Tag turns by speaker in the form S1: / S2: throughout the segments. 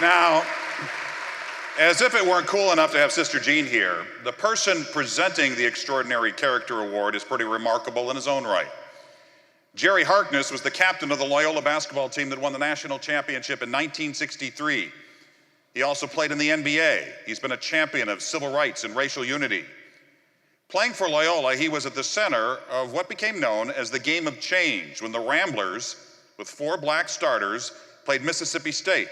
S1: Now, as if it weren't cool enough to have Sister Jean here, the person presenting the Extraordinary Character Award is pretty remarkable in his own right. Jerry Harkness was the captain of the Loyola basketball team that won the national championship in 1963. He also played in the NBA. He's been a champion of civil rights and racial unity. Playing for Loyola, he was at the center of what became known as the Game of Change, when the Ramblers, with 4 black starters, played Mississippi State.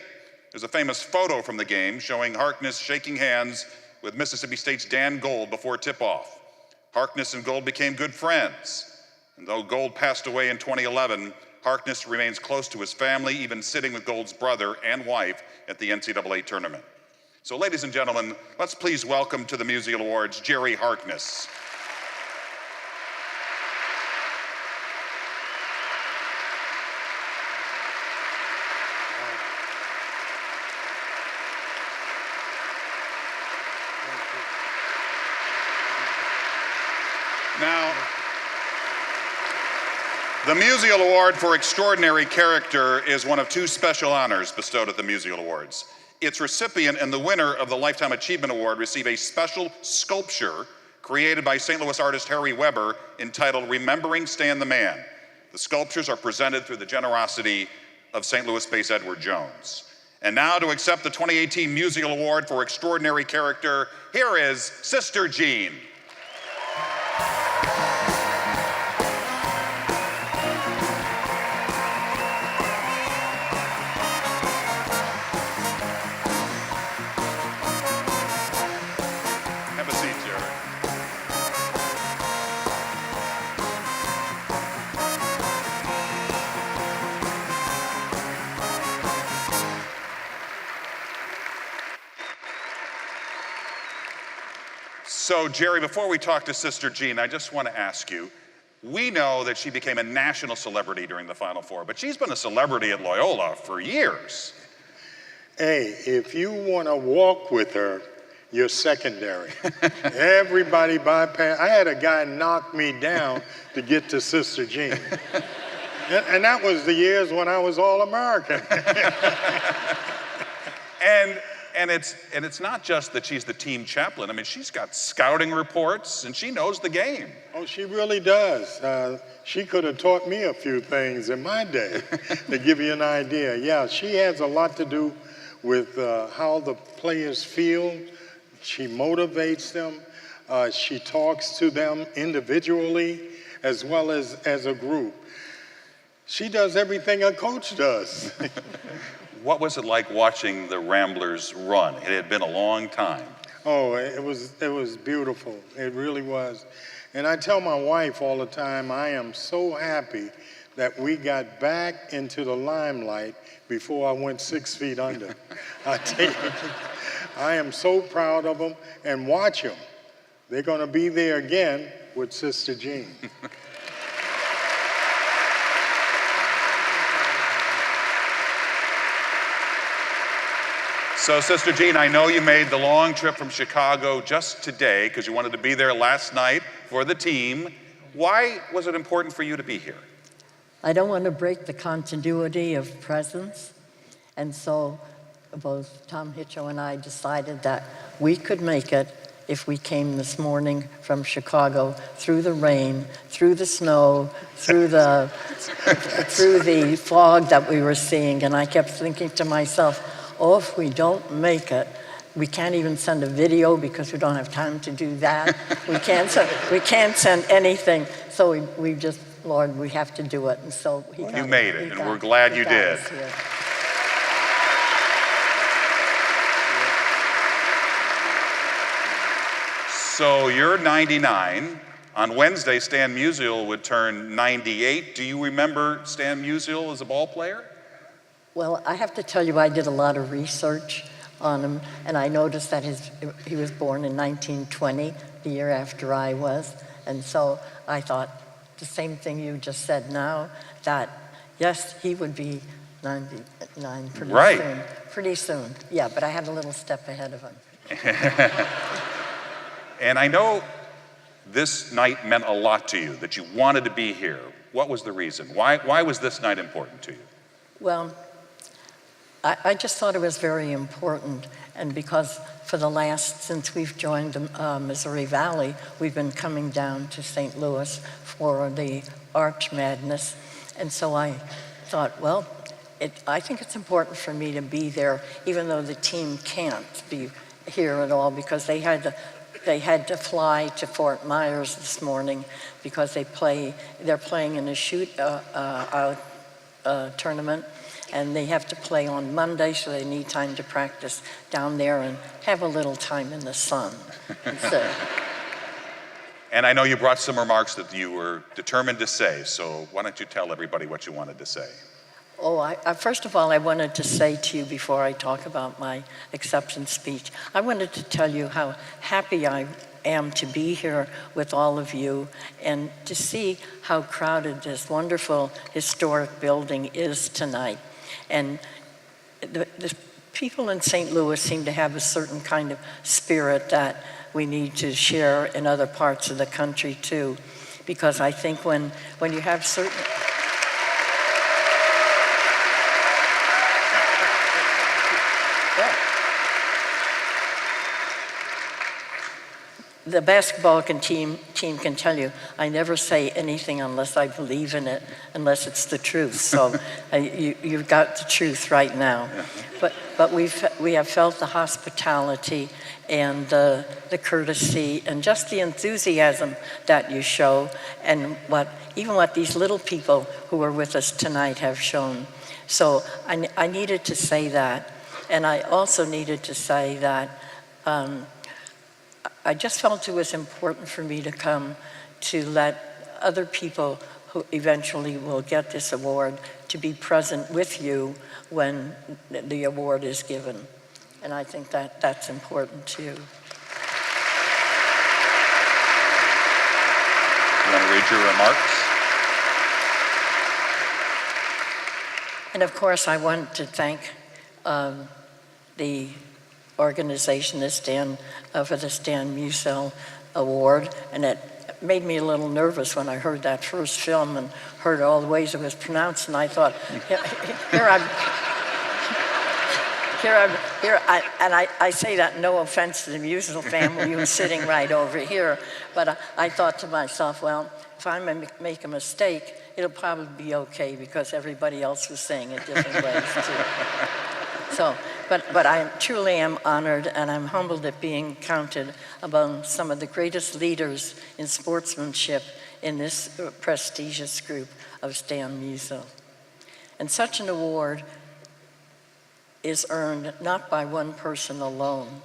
S1: There's a famous photo from the game showing Harkness shaking hands with Mississippi State's Dan Gold before tip-off. Harkness and Gold became good friends. And though Gold passed away in 2011, Harkness remains close to his family, even sitting with Gold's brother and wife at the NCAA tournament. So ladies and gentlemen, let's please welcome to the Musial Awards, Jerry Harkness. Now, the Musial Award for Extraordinary Character is one of 2 special honors bestowed at the Musial Awards. Its recipient and the winner of the Lifetime Achievement Award receive a special sculpture created by St. Louis artist Harry Weber entitled Remembering Stan the Man. The sculptures are presented through the generosity of St. Louis-based Edward Jones. And now to accept the 2018 Musial Award for Extraordinary Character, here is Sister Jean. Have a seat, Jerry. So, Jerry, before we talk to Sister Jean, I just want to ask you, we know that she became a national celebrity during the Final Four, but she's been a celebrity at Loyola for years.
S2: Hey, if you want to walk with her, you're secondary. Everybody bypass. I had a guy knock me down to get to Sister Jean. And that was the years when I was All-American.
S1: And it's not just that she's the team chaplain. I mean, she's got scouting reports, and she knows the game.
S2: Oh, she really does. She could have taught me a few things in my day to give you an idea. Yeah, she has a lot to do with how the players feel. She motivates them. She talks to them individually as well as a group. She does everything a coach does.
S1: What was it like watching the Ramblers run? It had been a long time.
S2: Oh, it was beautiful. It really was. And I tell my wife all the time, I am so happy that we got back into the limelight before I went 6 feet under. I tell you, I am so proud of them. And watch them. They're going to be there again with Sister Jean.
S1: So, Sister Jean, I know you made the long trip from Chicago just today because you wanted to be there last night for the team. Why was it important for you to be here?
S3: I don't want to break the continuity of presence. And so both Tom Hitcho and I decided that we could make it if we came this morning from Chicago through the rain, through the snow, through the fog that we were seeing. And I kept thinking to myself, oh, if we don't make it, we can't even send a video because we don't have time to do that. We can't send anything. So we just, Lord, we have to do it. And so
S1: you made it, and we're glad you did. So you're 99. On Wednesday, Stan Musial would turn 98. Do you remember Stan Musial as a ball player?
S3: Well, I have to tell you, I did a lot of research on him, and I noticed that he was born in 1920, the year after I was. And so I thought the same thing you just said now, that yes, he would be 99 pretty soon. Pretty soon, yeah, but I had a little step ahead of him.
S1: And I know this night meant a lot to you, that you wanted to be here. What was the reason? Why was this night important to you?
S3: Well, I just thought it was very important, and because since we've joined the Missouri Valley, we've been coming down to St. Louis for the Arch Madness, and so I thought, well, I think it's important for me to be there, even though the team can't be here at all, because they had to fly to Fort Myers this morning because they're playing in a shoot-out tournament, and they have to play on Monday, so they need time to practice down there and have a little time in the sun.
S1: And I know you brought some remarks that you were determined to say, so why don't you tell everybody what you wanted to say?
S3: Oh, first of all, I wanted to say to you before I talk about my acceptance speech, I wanted to tell you how happy I am to be here with all of you and to see how crowded this wonderful historic building is tonight. And the people in St. Louis seem to have a certain kind of spirit that we need to share in other parts of the country too, because I think when you have certain... The basketball team can tell you, I never say anything unless I believe in it, unless it's the truth. So you've got the truth right now. But we have felt the hospitality and the courtesy and just the enthusiasm that you show, and even what these little people who are with us tonight have shown. So I needed to say that, and I also needed to say that I just felt it was important for me to come to let other people who eventually will get this award to be present with you when the award is given. And I think that that's important too.
S1: You want to read your remarks?
S3: And of course, I want to thank the organization for the Stan Musial Award, and it made me a little nervous when I heard that first film and heard all the ways it was pronounced, and I thought, I say that no offense to the Musial family who's sitting right over here, but I thought to myself, well, if I make a mistake, it'll probably be okay because everybody else was saying it different ways too. So, but I truly am honored, and I'm humbled at being counted among some of the greatest leaders in sportsmanship in this prestigious group of Stan Musial. And such an award is earned not by one person alone.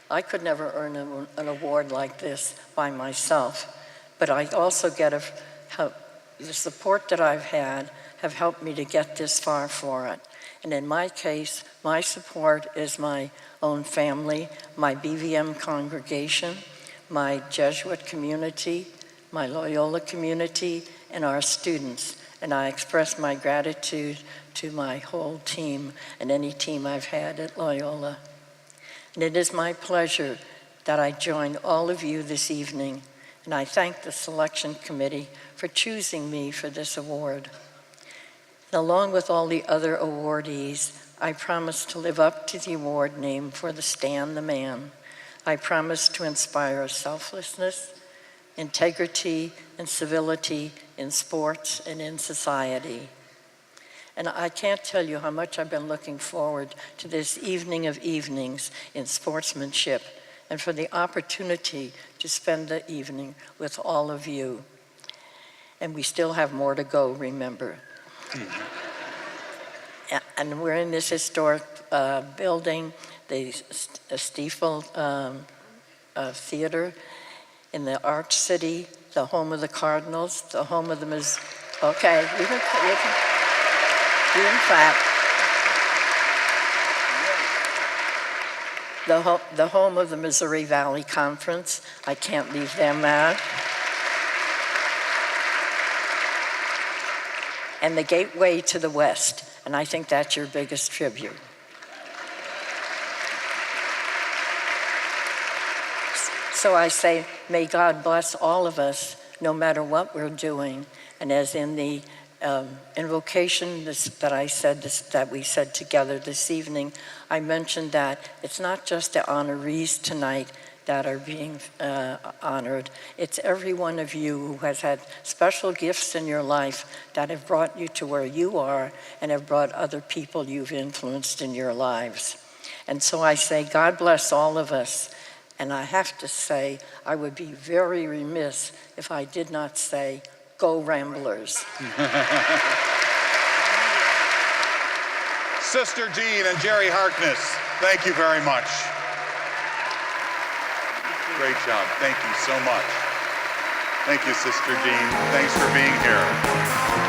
S3: I could never earn an award like this by myself, but I also get the support that I've had have helped me to get this far for it. And in my case, my support is my own family, my BVM congregation, my Jesuit community, my Loyola community, and our students. And I express my gratitude to my whole team and any team I've had at Loyola. And it is my pleasure that I join all of you this evening, and I thank the selection committee for choosing me for this award. And along with all the other awardees, I promise to live up to the award named for the Stan the Man. I promise to inspire selflessness, integrity, and civility in sports and in society. And I can't tell you how much I've been looking forward to this evening of evenings in sportsmanship and for the opportunity to spend the evening with all of you. And we still have more to go, remember. And we're in this historic building, the Stiefel Theater in the Arch City, the home of the Cardinals, the home of the okay, you can clap. The home of the Missouri Valley Conference. I can't leave them out. And the gateway to the West, and I think that's your biggest tribute. So I say, may God bless all of us, no matter what we're doing. And as in the invocation that we said together this evening, I mentioned that it's not just the honorees tonight that are being honored. It's every one of you who has had special gifts in your life that have brought you to where you are and have brought other people you've influenced in your lives. And so I say, God bless all of us. And I have to say, I would be very remiss if I did not say, go Ramblers.
S1: Sister Jean and Jerry Harkness, thank you very much. Great job. Thank you so much. Thank you, Sister Jean. Thanks for being here.